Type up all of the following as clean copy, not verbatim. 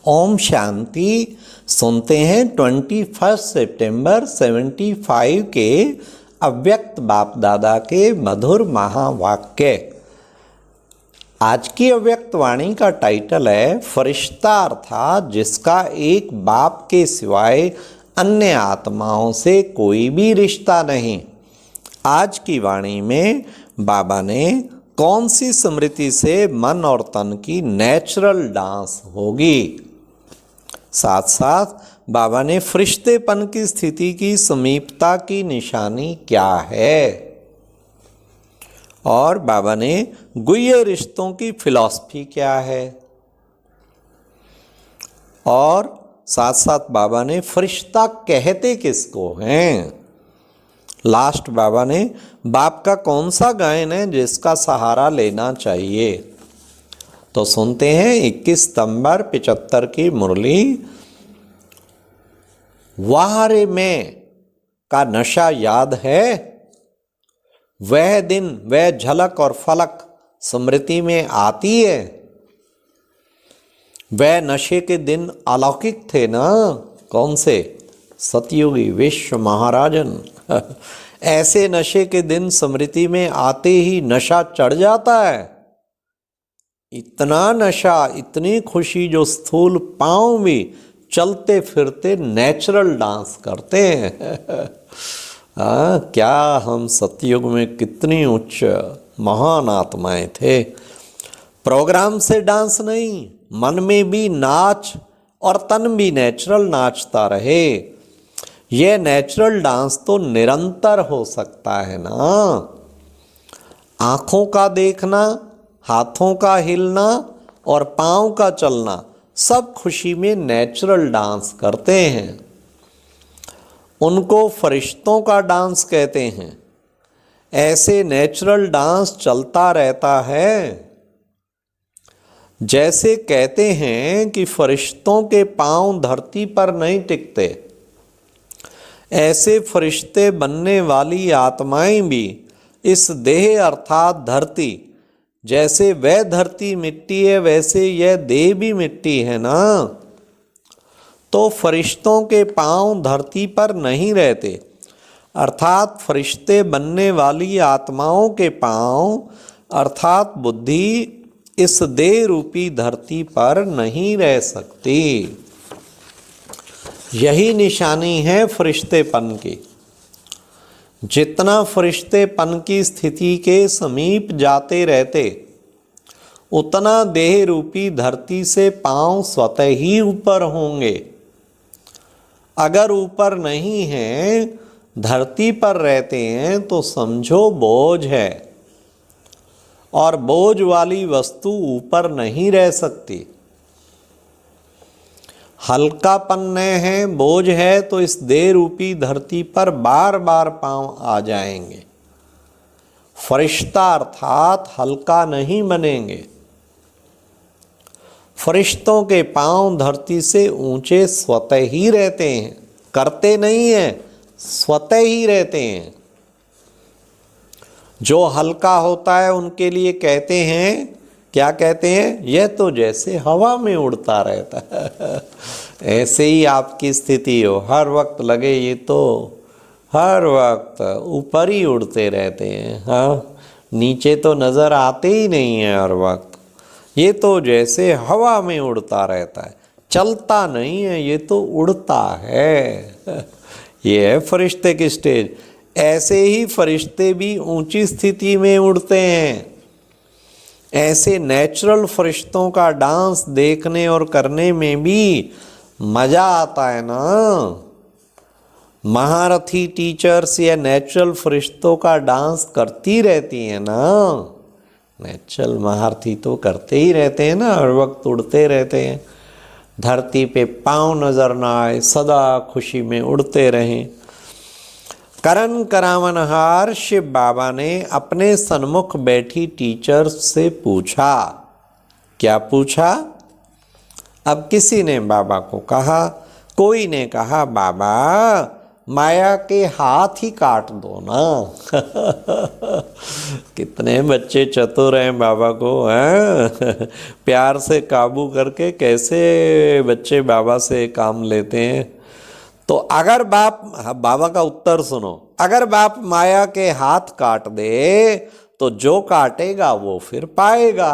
ओम शांति। सुनते हैं 21 सितंबर 75 के अव्यक्त बाप दादा के मधुर महावाक्य। आज की अव्यक्त वाणी का टाइटल है फरिश्ता, अर्थात जिसका एक बाप के सिवाय अन्य आत्माओं से कोई भी रिश्ता नहीं। आज की वाणी में बाबा ने कौन सी स्मृति से मन और तन की नेचुरल डांस होगी, साथ साथ बाबा ने फरिश्तेपन की स्थिति की समीपता की निशानी क्या है, और बाबा ने गुह्य रिश्तों की फिलॉसफी क्या है, और साथ साथ बाबा ने फरिश्ता कहते किसको हैं। लास्ट बाबा ने बाप का कौन सा गायन है जिसका सहारा लेना चाहिए। तो सुनते हैं 21 सितंबर 75 की मुरली। वारे में का नशा याद है, वह दिन वह झलक और फलक स्मृति में आती है। वह नशे के दिन अलौकिक थे ना, कौन से? सतयुगी विश्व महाराजन। ऐसे नशे के दिन स्मृति में आते ही नशा चढ़ जाता है। इतना नशा, इतनी खुशी जो स्थूल पांव भी चलते फिरते नेचुरल डांस करते हैं। क्या हम सतयुग में कितनी उच्च महान आत्माएं थे। प्रोग्राम से डांस नहीं, मन में भी नाच और तन भी नेचुरल नाचता रहे। यह नेचुरल डांस तो निरंतर हो सकता है ना। आँखों का देखना, हाथों का हिलना और पाँव का चलना, सब खुशी में नेचुरल डांस करते हैं। उनको फरिश्तों का डांस कहते हैं। ऐसे नेचुरल डांस चलता रहता है। जैसे कहते हैं कि फरिश्तों के पाँव धरती पर नहीं टिकते, ऐसे फरिश्ते बनने वाली आत्माएं भी इस देह अर्थात धरती, जैसे वह धरती मिट्टी है वैसे यह देह भी मिट्टी है ना। तो फरिश्तों के पांव धरती पर नहीं रहते, अर्थात फरिश्ते बनने वाली आत्माओं के पांव अर्थात बुद्धि इस देह रूपी धरती पर नहीं रह सकती। यही निशानी है फरिश्तेपन की। जितना फरिश्तेपन की स्थिति के समीप जाते रहते, उतना देह रूपी धरती से पांव स्वतः ही ऊपर होंगे। अगर ऊपर नहीं हैं, धरती पर रहते हैं, तो समझो बोझ है, और बोझ वाली वस्तु ऊपर नहीं रह सकती। हल्कापन है, बोझ है, तो इस देह रूपी धरती पर बार बार पांव आ जाएंगे। फरिश्ता अर्थात हल्का नहीं बनेंगे। फरिश्तों के पांव धरती से ऊंचे स्वतः ही रहते हैं, करते नहीं हैं, स्वतः ही रहते हैं। जो हल्का होता है उनके लिए कहते हैं, क्या कहते हैं? यह तो जैसे हवा में उड़ता रहता है। ऐसे ही आपकी स्थिति हो, हर वक्त लगे ये तो हर वक्त ऊपर ही उड़ते रहते हैं। हाँ, नीचे तो नज़र आते ही नहीं है हर वक्त। ये तो जैसे हवा में उड़ता रहता है, चलता नहीं है, ये तो उड़ता है। ये है फरिश्ते की स्टेज। ऐसे ही फरिश्ते भी ऊंची स्थिति में उड़ते हैं। ऐसे नेचुरल फरिश्तों का डांस देखने और करने में भी मजा आता है ना। महारथी टीचर्स या नेचुरल फरिश्तों का डांस करती रहती है ना। नेचुरल महारथी तो करते ही रहते हैं ना, हर वक्त उड़ते रहते हैं। धरती पे पांव नजर ना आए, सदा खुशी में उड़ते रहें। करण करावनहार शिव बाबा ने अपने सन्मुख बैठी टीचर से पूछा। क्या पूछा? अब किसी ने बाबा को कहा, कोई ने कहा बाबा माया के हाथ ही काट दो ना। कितने बच्चे चतुर हैं बाबा को, हैं प्यार से काबू करके कैसे बच्चे बाबा से काम लेते हैं। तो अगर बाबा का उत्तर सुनो, अगर बाप माया के हाथ काट दे तो जो काटेगा वो फिर पाएगा।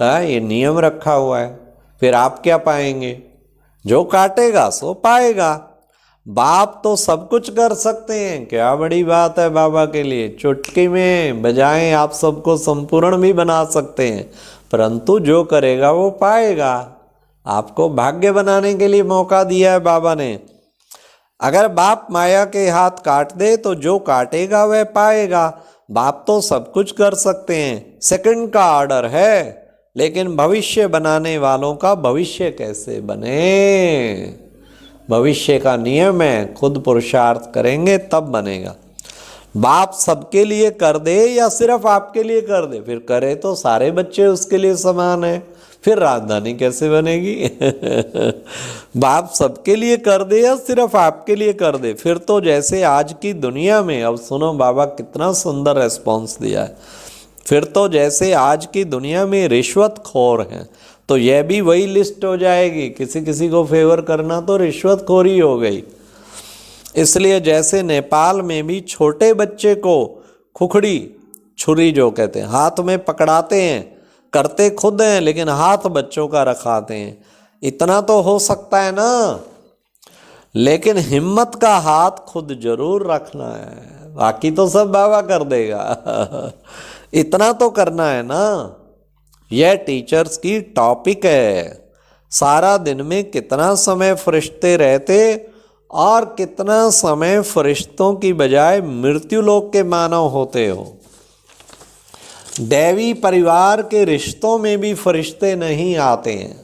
ये नियम रखा हुआ है। फिर आप क्या पाएंगे? जो काटेगा सो पाएगा। बाप तो सब कुछ कर सकते हैं, क्या बड़ी बात है बाबा के लिए। चुटकी में बजाएं आप सबको संपूर्ण भी बना सकते हैं, परंतु जो करेगा वो पाएगा। आपको भाग्य बनाने के लिए मौका दिया है बाबा ने। अगर बाप माया के हाथ काट दे तो जो काटेगा वह पाएगा। बाप तो सब कुछ कर सकते हैं, सेकंड का ऑर्डर है, लेकिन भविष्य बनाने वालों का भविष्य कैसे बने? भविष्य का नियम है, खुद पुरुषार्थ करेंगे तब बनेगा। बाप सबके लिए कर दे या सिर्फ आपके लिए कर दे, फिर करे तो सारे बच्चे उसके लिए समान है, फिर राजधानी कैसे बनेगी? बाप सबके लिए कर दे या सिर्फ आपके लिए कर दे, फिर तो जैसे आज की दुनिया में, अब सुनो बाबा कितना सुंदर रेस्पॉन्स दिया है, फिर तो जैसे आज की दुनिया में रिश्वतखोर हैं, तो यह भी वही लिस्ट हो जाएगी। किसी किसी को फेवर करना तो रिश्वतखोरी हो गई। इसलिए जैसे नेपाल में भी छोटे बच्चे को खुखड़ी, छुरी जो कहते हैं, हाथ में पकड़ाते हैं, करते खुद हैं लेकिन हाथ बच्चों का रखाते हैं। इतना तो हो सकता है ना, लेकिन हिम्मत का हाथ खुद जरूर रखना है, बाकी तो सब बाबा कर देगा। इतना तो करना है ना। यह टीचर्स की टॉपिक है। सारा दिन में कितना समय फरिश्ते रहते और कितना समय फरिश्तों की बजाय मृत्यु लोक के मानव होते हो। दैवी परिवार के रिश्तों में भी फरिश्ते नहीं आते हैं,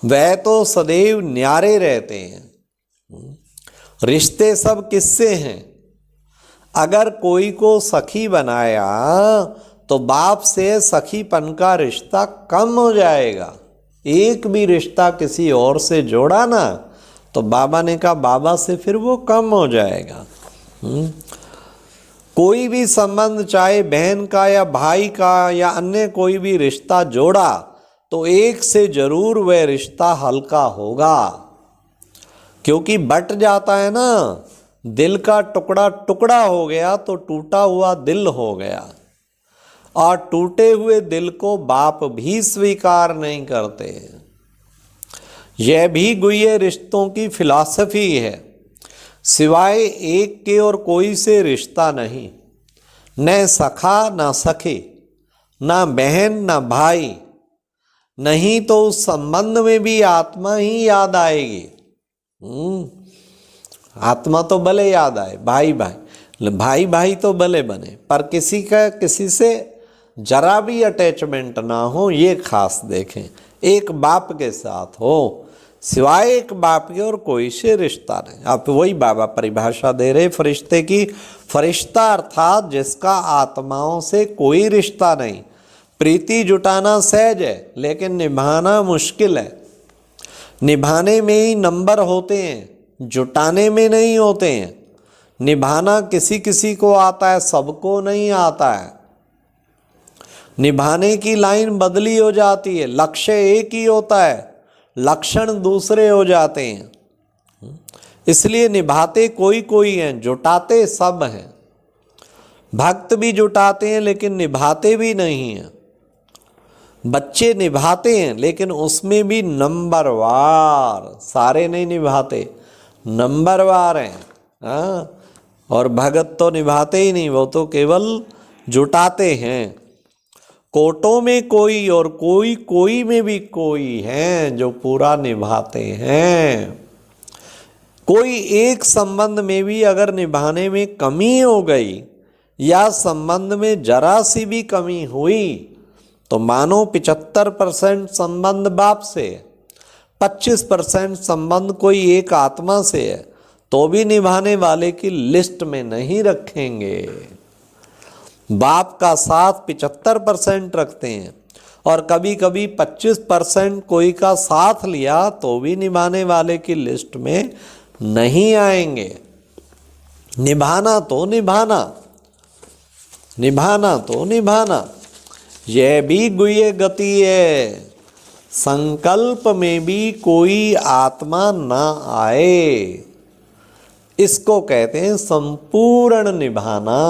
वह तो सदैव न्यारे रहते हैं। रिश्ते सब किससे हैं? अगर कोई को सखी बनाया तो बाप से सखीपन का रिश्ता कम हो जाएगा। एक भी रिश्ता किसी और से जोड़ा ना तो बाबा ने कहा बाबा से फिर वो कम हो जाएगा। कोई भी संबंध, चाहे बहन का या भाई का या अन्य कोई भी रिश्ता जोड़ा तो एक से जरूर वह रिश्ता हल्का होगा, क्योंकि बट जाता है ना। दिल का टुकड़ा टुकड़ा हो गया तो टूटा हुआ दिल हो गया, और टूटे हुए दिल को बाप भी स्वीकार नहीं करते। यह भी गुह्य रिश्तों की फिलॉसफी है। सिवाय एक के और कोई से रिश्ता नहीं, न सखा न सखी, न बहन न भाई, नहीं तो उस संबंध में भी आत्मा ही याद आएगी। आत्मा तो भले याद आए, भाई भाई, भाई भाई तो भले बने, पर किसी का किसी से जरा भी अटैचमेंट ना हो, ये खास देखें। एक बाप के साथ हो, सिवाय एक बाप के और कोई से रिश्ता नहीं। आप वही बाबा परिभाषा दे रहे फरिश्ते की। फरिश्ता अर्थात जिसका आत्माओं से कोई रिश्ता नहीं। प्रीति जुटाना सहज है लेकिन निभाना मुश्किल है। निभाने में ही नंबर होते हैं, जुटाने में नहीं होते हैं। निभाना किसी किसी को आता है, सबको नहीं आता है। निभाने की लाइन बदली हो जाती है, लक्ष्य एक ही होता है, लक्षण दूसरे हो जाते हैं। इसलिए निभाते कोई कोई हैं, जुटाते सब हैं। भक्त भी जुटाते हैं लेकिन निभाते भी नहीं हैं। बच्चे निभाते हैं लेकिन उसमें भी नंबरवार, सारे नहीं निभाते, नंबरवार हैं। हाँ, और भगत तो निभाते ही नहीं, वो तो केवल जुटाते हैं। कोटों में कोई और कोई कोई में भी कोई हैं जो पूरा निभाते हैं। कोई एक संबंध में भी अगर निभाने में कमी हो गई या संबंध में जरा सी भी कमी हुई तो मानो 75% संबंध बाप से, 25% संबंध कोई एक आत्मा से है, तो भी निभाने वाले की लिस्ट में नहीं रखेंगे। बाप का साथ 75% रखते हैं और कभी कभी 25% कोई का साथ लिया तो भी निभाने वाले की लिस्ट में नहीं आएंगे। निभाना तो निभाना, निभाना तो निभाना, यह भी गुह्य गति है। संकल्प में भी कोई आत्मा ना आए, इसको कहते हैं संपूर्ण निभाना।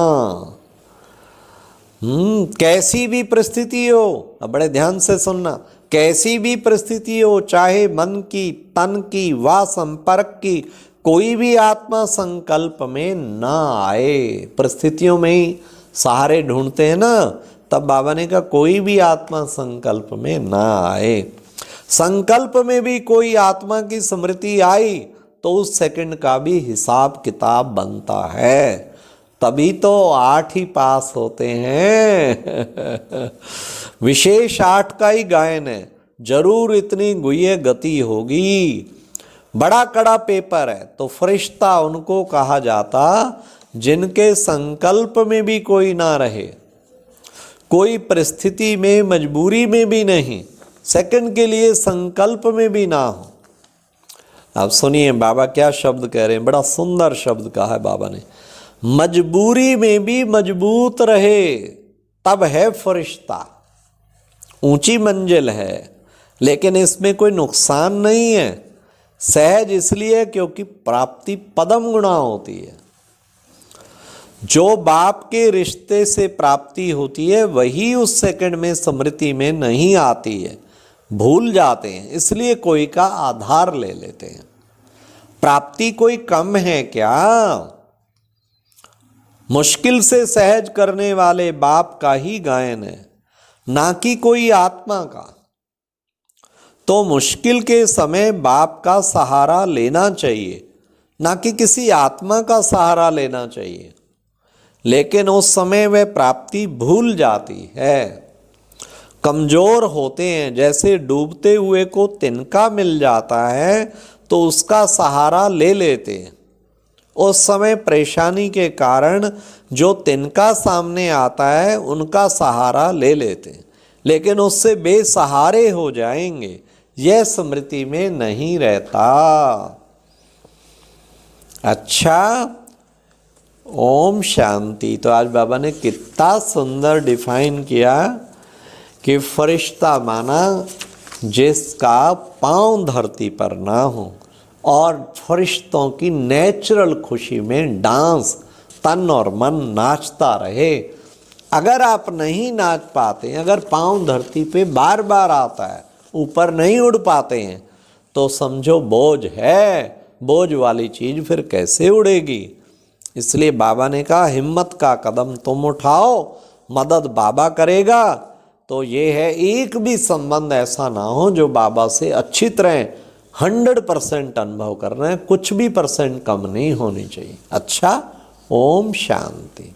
कैसी भी परिस्थिति हो, अब बड़े ध्यान से सुनना, कैसी भी परिस्थिति हो, चाहे मन की, तन की, व संपर्क की, कोई भी आत्मा संकल्प में ना आए। परिस्थितियों में ही सहारे ढूंढते हैं ना, तब बाबा ने कहा कोई भी आत्मा संकल्प में ना आए। संकल्प में भी कोई आत्मा की स्मृति आई तो उस सेकंड का भी हिसाब किताब बनता है, तभी तो 8 ही पास होते हैं। विशेष 8 का ही गायन है, जरूर इतनी गुह्य गति होगी। बड़ा कड़ा पेपर है तो फरिश्ता उनको कहा जाता जिनके संकल्प में भी कोई ना रहे, कोई परिस्थिति में, मजबूरी में भी नहीं, सेकंड के लिए संकल्प में भी ना हो। अब सुनिए बाबा क्या शब्द कह रहे हैं, बड़ा सुंदर शब्द कहा है बाबा ने। मजबूरी में भी मजबूत रहे तब है फरिश्ता। ऊंची मंजिल है लेकिन इसमें कोई नुकसान नहीं है। सहज इसलिए क्योंकि प्राप्ति पदम गुणा होती है। जो बाप के रिश्ते से प्राप्ति होती है वही उस सेकंड में स्मृति में नहीं आती है, भूल जाते हैं, इसलिए कोई का आधार ले लेते हैं। प्राप्ति कोई कम है क्या? मुश्किल से सहज करने वाले बाप का ही गायन है, ना कि कोई आत्मा का। तो मुश्किल के समय बाप का सहारा लेना चाहिए, ना कि किसी आत्मा का सहारा लेना चाहिए। लेकिन उस समय वह प्राप्ति भूल जाती है। कमजोर होते हैं, जैसे डूबते हुए को तिनका मिल जाता है तो उसका सहारा ले लेते हैं। उस समय परेशानी के कारण जो तिनका सामने आता है उनका सहारा ले लेते हैं, लेकिन उससे बेसहारे हो जाएंगे, यह स्मृति में नहीं रहता। अच्छा, ओम शांति। तो आज बाबा ने कितना सुंदर डिफाइन किया कि फरिश्ता माना जिसका पांव धरती पर ना हो और फरिश्तों की नेचुरल खुशी में डांस, तन और मन नाचता रहे। अगर आप नहीं नाच पाते, अगर पांव धरती पे बार बार आता है, ऊपर नहीं उड़ पाते हैं, तो समझो बोझ है। बोझ वाली चीज फिर कैसे उड़ेगी? इसलिए बाबा ने कहा हिम्मत का कदम तुम उठाओ, मदद बाबा करेगा। तो ये है, एक भी संबंध ऐसा ना हो जो बाबा से अच्छी तरह 100% अनुभव कर रहे हैं, कुछ भी % कम नहीं होनी चाहिए। अच्छा, ओम शांति।